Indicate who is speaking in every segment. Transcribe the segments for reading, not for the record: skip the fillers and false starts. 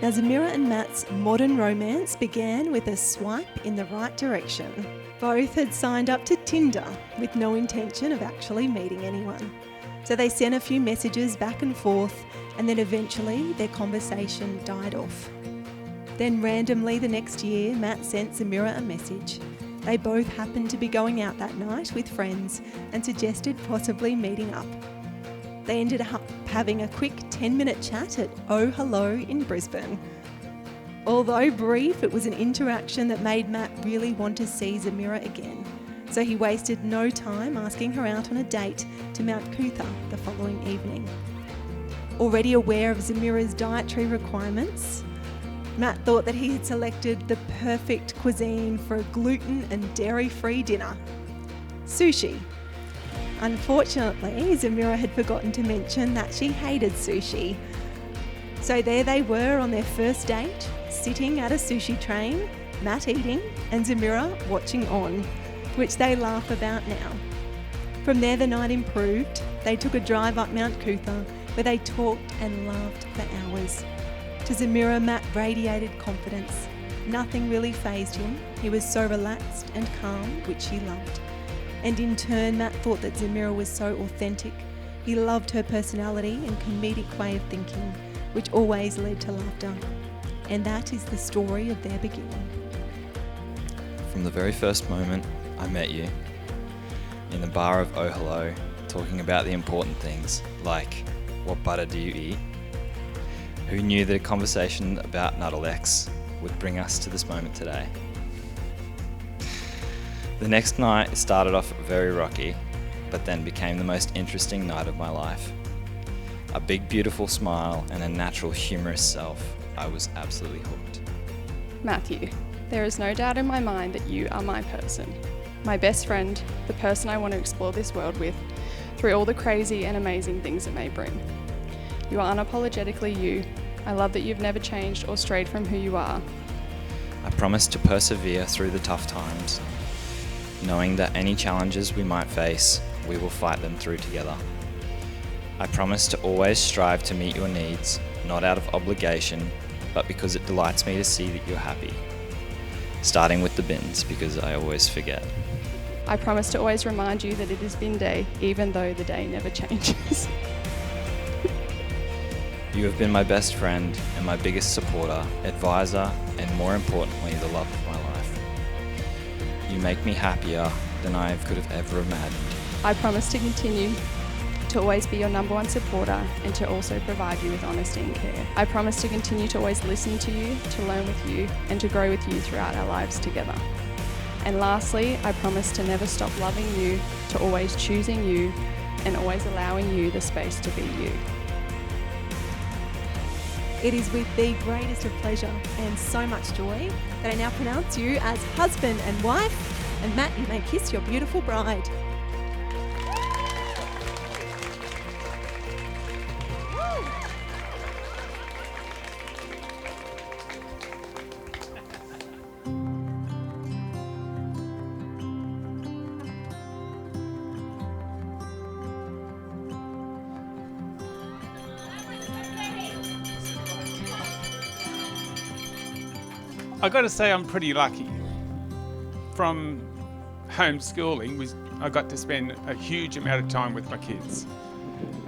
Speaker 1: Now, Zamyra and Matt's modern romance began with a swipe in the right direction. Both had signed up to Tinder with no intention of actually meeting anyone. So they sent a few messages back and forth, and then eventually their conversation died off. Then randomly the next year, Matt sent Zamyra a message. They both happened to be going out that night with friends and suggested possibly meeting up. They ended up having a quick 10-minute chat at Oh Hello in Brisbane. Although brief, it was an interaction that made Matt really want to see Zamyra again. So he wasted no time asking her out on a date to Mount Cootha the following evening. Already aware of Zamyra's dietary requirements, Matt thought that he had selected the perfect cuisine for a gluten and dairy-free dinner: sushi. Unfortunately, Zamyra had forgotten to mention that she hated sushi. So there they were on their first date, sitting at a sushi train, Matt eating and Zamyra watching on, which they laugh about now. From there the night improved. They took a drive up Mount Cootha where they talked and laughed for hours. To Zamyra, Matt radiated confidence. Nothing really fazed him. He was so relaxed and calm, which she loved. And in turn, Matt thought that Zamyra was so authentic. He loved her personality and comedic way of thinking, which always led to laughter. And that is the story of their beginning.
Speaker 2: From the very first moment I met you, in the bar of Oh Hello, talking about the important things, like what butter do you eat? Who knew that a conversation about Nuttalex would bring us to this moment today? The next night started off very rocky, but then became the most interesting night of my life. A big beautiful smile and a natural humorous self. I was absolutely hooked.
Speaker 3: Matthew, there is no doubt in my mind that you are my person. My best friend, the person I want to explore this world with, through all the crazy and amazing things it may bring. You are unapologetically you. I love that you've never changed or strayed from who you are.
Speaker 2: I promise to persevere through the tough times, knowing that any challenges we might face, we will fight them through together. I promise to always strive to meet your needs, not out of obligation, but because it delights me to see that you're happy. Starting with the bins, because I always forget.
Speaker 3: I promise to always remind you that it is bin day, even though the day never changes.
Speaker 2: You have been my best friend and my biggest supporter, advisor, and more importantly, the love of my life. You make me happier than I could have ever imagined.
Speaker 3: I promise to continue to always be your number one supporter and to also provide you with honesty and care. I promise to continue to always listen to you, to learn with you, and to grow with you throughout our lives together. And lastly, I promise to never stop loving you, to always choosing you, and always allowing you the space to be you.
Speaker 1: It is with the greatest of pleasure and so much joy that I now pronounce you as husband and wife. And Matt, you may kiss your beautiful bride.
Speaker 4: I got to say I'm pretty lucky. From homeschooling, I got to spend a huge amount of time with my kids.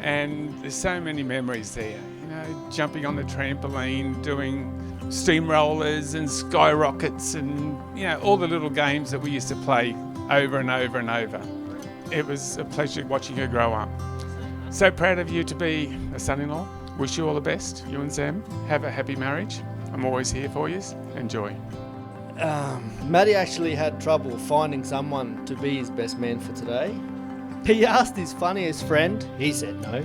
Speaker 4: And there's so many memories there. You know, jumping on the trampoline, doing steamrollers and skyrockets and, you know, all the little games that we used to play over and over and over. It was a pleasure watching her grow up. So proud of you to be a son-in-law. Wish you all the best, you and Sam. Have a happy marriage. I'm always here for you. Enjoy.
Speaker 5: Matty actually had trouble finding someone to be his best man for today. He asked his funniest friend, he said no.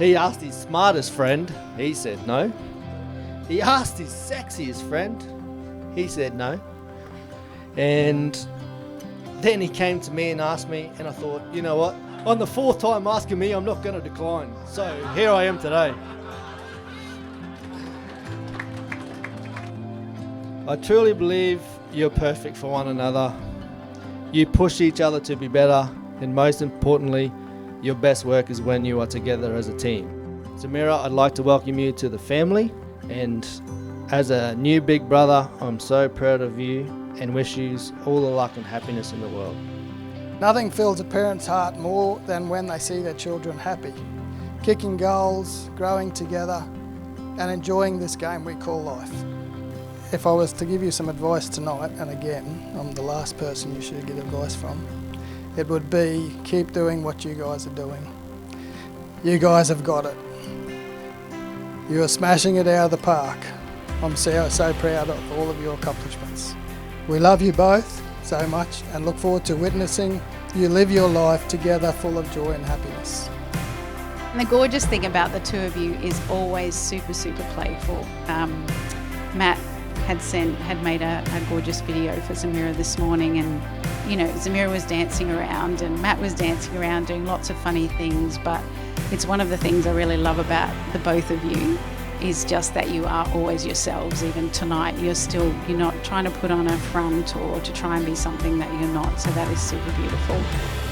Speaker 5: He asked his smartest friend, he said no. He asked his sexiest friend, he said no. And then he came to me and asked me, and I thought, you know what? On the fourth time asking me, I'm not going to decline. So here I am today. I truly believe you're perfect for one another. You push each other to be better, and most importantly, your best work is when you are together as a team. Zamyra, I'd like to welcome you to the family, And as a new big brother, I'm so proud of you and wish you all the luck and happiness in the world.
Speaker 6: Nothing fills a parent's heart more than when they see their children happy, kicking goals, growing together, and enjoying this game we call life. If I was to give you some advice tonight, and again, I'm the last person you should get advice from, it would be keep doing what you guys are doing. You guys have got it. You are smashing it out of the park. I'm so proud of all of your accomplishments. We love you both so much and look forward to witnessing you live your life together full of joy and happiness.
Speaker 7: And the gorgeous thing about the two of you is always super, super playful. Matt had made a gorgeous video for Zamyra this morning, and Zamyra was dancing around and Matt was dancing around doing lots of funny things, but it's one of the things I really love about the both of you is just that you are always yourselves. Even tonight, you're not trying to put on a front or to try and be something that you're not, so that is super beautiful.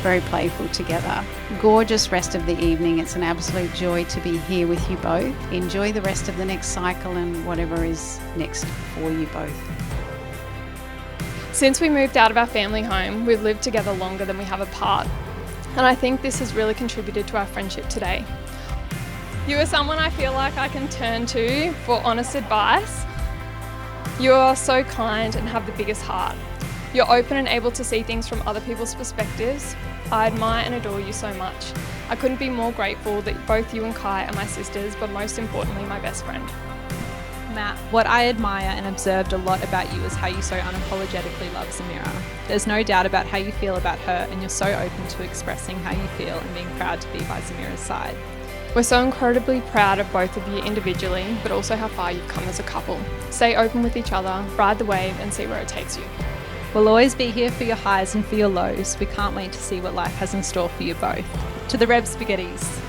Speaker 7: Very playful together. Gorgeous rest of the evening. It's an absolute joy to be here with you both. Enjoy the rest of the next cycle and whatever is next for you both.
Speaker 8: Since we moved out of our family home, we've lived together longer than we have apart. And I think this has really contributed to our friendship today. You are someone I feel like I can turn to for honest advice. You are so kind and have the biggest heart. You're open and able to see things from other people's perspectives. I admire and adore you so much. I couldn't be more grateful that both you and Kai are my sisters, but most importantly, my best friend.
Speaker 9: Matt, what I admire and observed a lot about you is how you so unapologetically love Zamyra. There's no doubt about how you feel about her, and you're so open to expressing how you feel and being proud to be by Zamyra's side.
Speaker 8: We're so incredibly proud of both of you individually, but also how far you've come as a couple. Stay open with each other, ride the wave and see where it takes you.
Speaker 9: We'll always be here for your highs and for your lows. We can't wait to see what life has in store for you both. To the Rev Spaghettis.